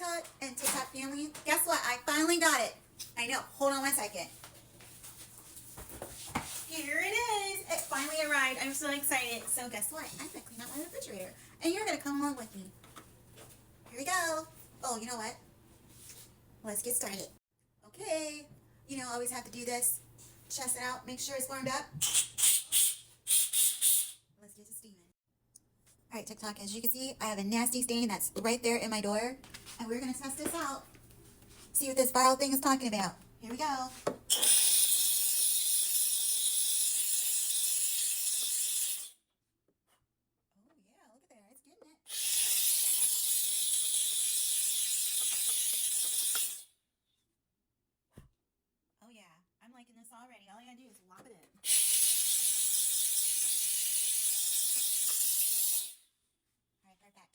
TikTok and TikTok family, guess what? I finally got it. I know. Hold on one second. Here it is. It finally arrived. I'm so excited. So guess what? I'm going to clean out my refrigerator. And you're going to come along with me. Here we go. Oh, you know what? Let's get started. Okay. You know, I always have to do this. Chest it out. Make sure it's warmed up. Let's get to steaming. Alright, TikTok, as you can see, I have a nasty stain that's right there in my door. And we're going to test this out. See what this viral thing is talking about. Here we go. Oh yeah, look at there. It's getting it. Oh yeah, I'm liking this already. All I gotta do is lop it in. Alright, perfect.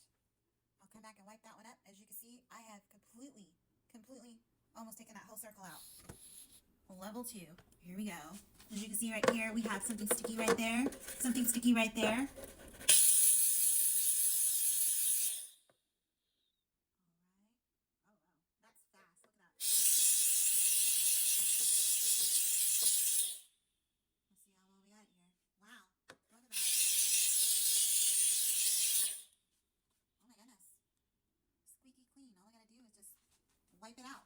I'll come back and wipe that one up. As you can see, I have completely almost taken that whole circle out. Level 2. Here we go. As you can see right here, we have something sticky right there. Something sticky right there. That's fast. Look at that. Let's see how well we got it here. Wow. Look at that. Oh my goodness. Squeaky clean. All I gotta do is just wipe it out.